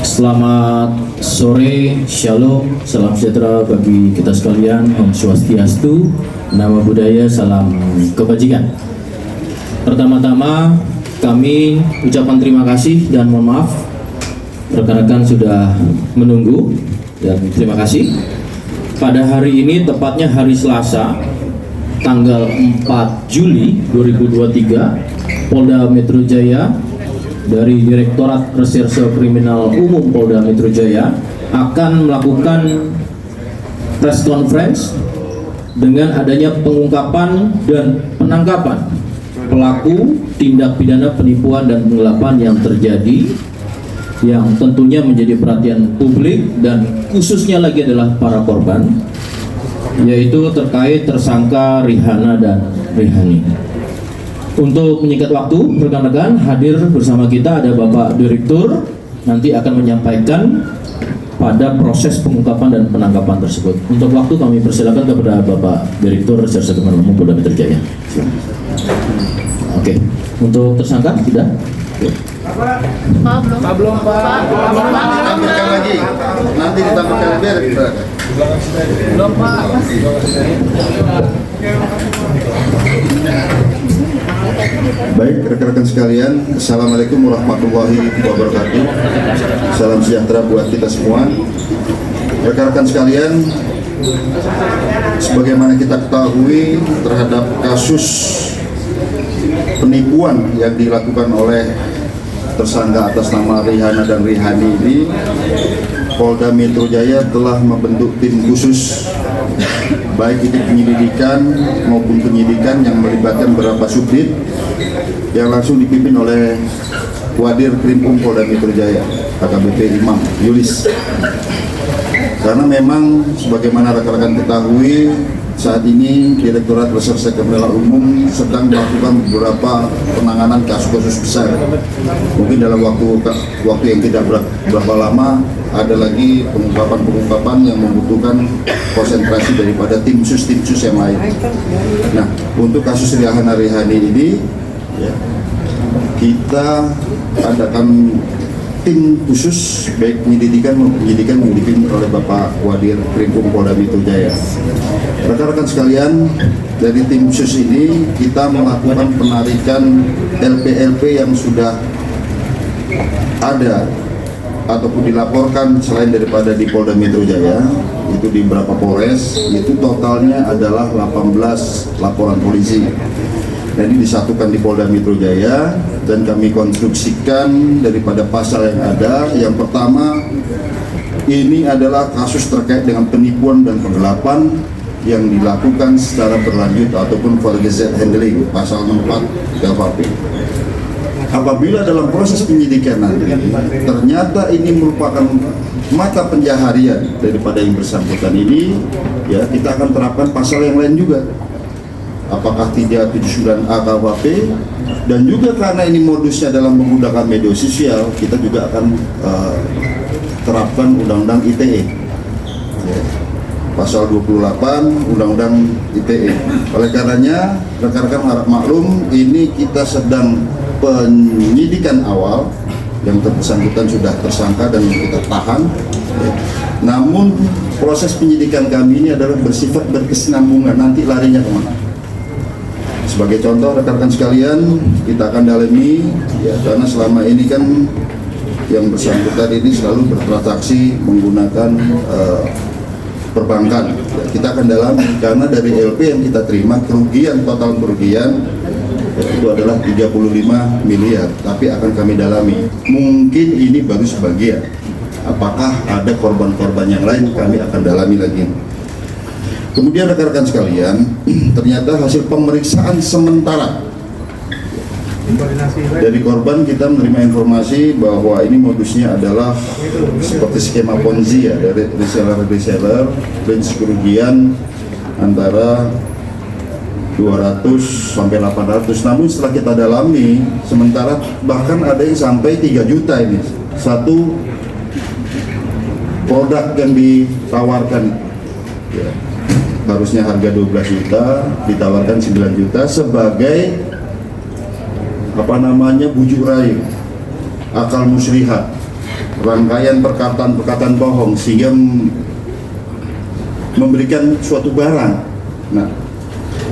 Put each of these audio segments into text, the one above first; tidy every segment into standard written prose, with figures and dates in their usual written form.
Selamat sore, shalom, salam sejahtera bagi kita sekalian, Om Swastiastu, nama budaya, salam kebajikan. Pertama-tama kami ucapkan terima kasih dan mohon maaf rekan-rekan sudah menunggu, dan terima kasih. Pada hari ini, tepatnya hari Selasa, tanggal 4 Juli 2023, Polda Metro Jaya dari Direktorat Reserse Kriminal Umum Polda Metro Jaya akan melakukan press conference dengan adanya pengungkapan dan penangkapan pelaku tindak pidana penipuan dan penggelapan yang terjadi, yang tentunya menjadi perhatian publik dan khususnya lagi adalah para korban, yaitu terkait tersangka Rihana dan Rihani. Untuk menyingkat waktu, rekan-rekan, hadir bersama kita ada Bapak Direktur, nanti akan menyampaikan pada proses pengungkapan dan penangkapan tersebut. Untuk waktu kami persilakan kepada Bapak Direktur Reserse Kriminal Umum Polda Metro Jaya. Oke, untuk tersangka tidak? Belum Pak. Tambahkan lagi. Nanti ditambahkan biar kita. Belum Pak. Baik, rekan-rekan sekalian, Assalamualaikum warahmatullahi wabarakatuh. Salam sejahtera buat kita semua. Rekan-rekan sekalian, sebagaimana kita ketahui terhadap kasus penipuan yang dilakukan oleh tersangka atas nama Rihana dan Rihani ini, Polda Metro Jaya telah membentuk tim khusus baik itu penyelidikan maupun penyidikan yang melibatkan beberapa subdit yang langsung dipimpin oleh Wadir Krimpum Polda Metro Jaya, AKBP Imam Yulis. Karena memang sebagaimana rekan-rekan ketahui, saat ini Direktorat Reserse Kriminal Umum sedang melakukan beberapa penanganan kasus-kasus besar. Mungkin dalam waktu yang tidak berapa lama ada lagi pengungkapan yang membutuhkan konsentrasi daripada tim sus yang lain. Nah, untuk kasus Rihana Rihani ini, ya, kita adakan tim khusus baik penyidikan maupun penyidikan yang dipimpin oleh Bapak Wadir Krimpum Polda Metro Jaya. Rekan-rekan sekalian, dari tim khusus ini kita melakukan penarikan LP-LP yang sudah ada ataupun dilaporkan selain daripada di Polda Metro Jaya, itu di beberapa Polres, itu totalnya adalah 18 laporan polisi. Dan ini disatukan di Polda Metro Jaya dan kami konstruksikan daripada pasal yang ada. Yang pertama, ini adalah kasus terkait dengan penipuan dan penggelapan yang dilakukan secara berlanjut ataupun forgeset handling, pasal 4 KUHP. Apabila dalam proses penyidikan nanti ternyata ini merupakan mata pencaharian daripada yang bersangkutan ini, ya kita akan terapkan pasal yang lain juga. Apakah 379A KUHP, dan juga karena ini modusnya dalam menggunakan media sosial, kita juga akan terapkan Undang-Undang ITE, ya, pasal 28 Undang-Undang ITE. Oleh karenanya, rekan-rekan harap maklum, ini kita sedang penyidikan awal yang bersangkutan sudah tersangka dan kita tahan, ya. Namun proses penyidikan kami ini adalah bersifat berkesinambungan, nanti larinya kemana. Sebagai contoh, rekan-rekan sekalian, kita akan dalami, ya, karena selama ini kan yang bersangkutan ini selalu bertransaksi menggunakan perbankan. Ya, kita akan dalami karena dari LP yang kita terima total kerugian itu adalah 35 miliar, tapi akan kami dalami. Mungkin ini baru sebagian. Apakah ada korban-korban yang lain, kami akan dalami lagi. Kemudian rekan-rekan sekalian, ternyata hasil pemeriksaan sementara dari korban, kita menerima informasi bahwa ini modusnya adalah seperti skema Ponzi, ya, dari reseller range kerugian antara 200 sampai 800. Namun setelah kita dalami, sementara bahkan ada yang sampai 3 juta ini satu produk yang ditawarkan, ya. Harusnya harga 12 juta, ditawarkan 9 juta sebagai bujuk rayu, akal muslihat. rangkaian perkataan-perkataan bohong sehingga memberikan suatu barang. Nah,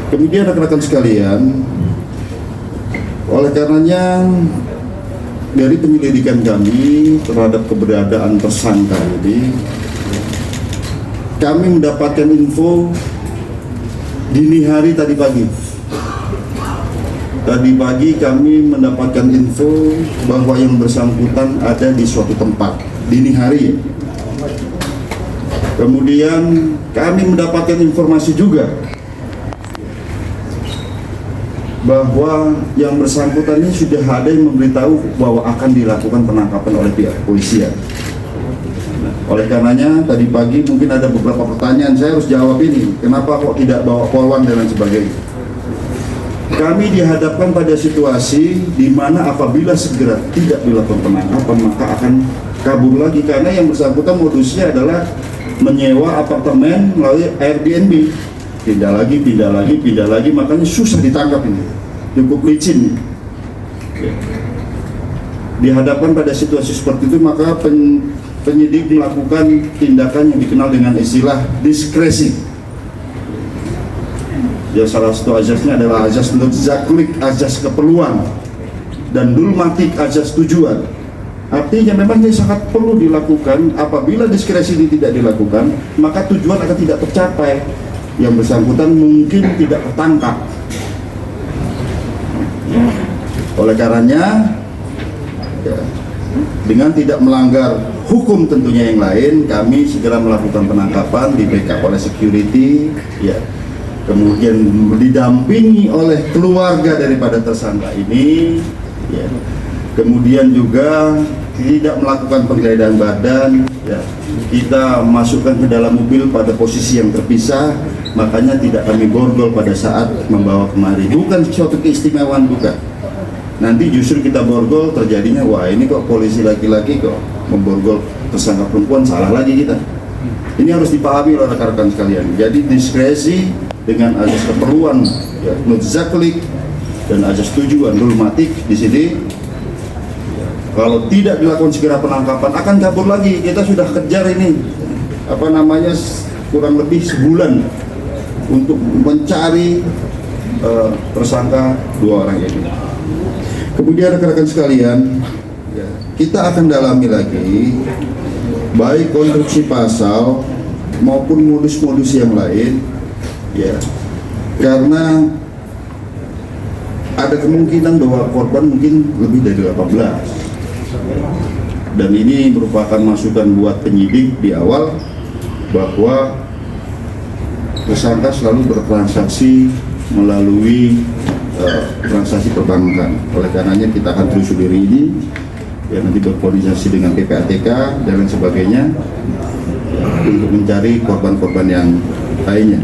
kemudian rekan-rekan sekalian, oleh karenanya dari penyelidikan kami terhadap keberadaan tersangka ini, kami mendapatkan info dini hari tadi pagi. Tadi pagi kami mendapatkan info bahwa yang bersangkutan ada di suatu tempat dini hari. Kemudian kami mendapatkan informasi juga bahwa yang bersangkutan ini sudah ada yang memberitahu bahwa akan dilakukan penangkapan oleh pihak kepolisian. Oleh karenanya tadi pagi mungkin ada beberapa pertanyaan, saya harus jawab ini. Kenapa kok tidak bawa polwan dan lain sebagainya? Kami dihadapkan pada situasi di mana apabila segera tidak dilakukan penangkapan maka akan kabur lagi, karena yang bersangkutan modusnya adalah menyewa apartemen melalui Airbnb. Pindah lagi, makanya susah ditangkap ini, cukup licin. Dihadapkan pada situasi seperti itu maka penyidik melakukan tindakan yang dikenal dengan istilah diskresi. Ya, salah satu azasnya adalah azas nutzaklik, azas keperluan, dan dulmatik, azas tujuan. Artinya memang ini sangat perlu dilakukan. Apabila diskresi ini tidak dilakukan maka tujuan akan tidak tercapai, yang bersangkutan mungkin tidak tertangkap. Oleh karenanya ya, dengan tidak melanggar hukum tentunya yang lain, kami segera melakukan penangkapan, di backup oleh security ya, kemudian didampingi oleh keluarga daripada tersangka ini ya. Kemudian juga tidak melakukan penggeledahan badan ya. Kita masukkan ke dalam mobil pada posisi yang terpisah, makanya tidak kami borgol pada saat membawa kemari. Bukan suatu keistimewaan, bukan. Nanti justru kita borgol terjadinya, wah ini kok polisi laki-laki kok memborgol tersangka perempuan, salah lagi kita. Ini harus dipahami oleh rekan-rekan sekalian. Jadi diskresi dengan azas keperluan ya, nutzaklik, dan azas tujuan dulmatik di sini. Kalau tidak dilakukan segera penangkapan akan kabur lagi. Kita sudah kejar ini kurang lebih sebulan untuk mencari tersangka dua orang ini. Kemudian rekan-rekan sekalian, kita akan dalami lagi baik konstruksi pasal maupun modus-modus yang lain ya, karena ada kemungkinan bahwa korban mungkin lebih dari 18. Dan ini merupakan masukan buat penyidik di awal bahwa tersangka selalu bertransaksi melalui transaksi perbankan. Oleh karenanya kita akan telusuri ini ya, nanti berkoordinasi dengan PPATK dan lain sebagainya ya, untuk mencari korban-korban yang lainnya.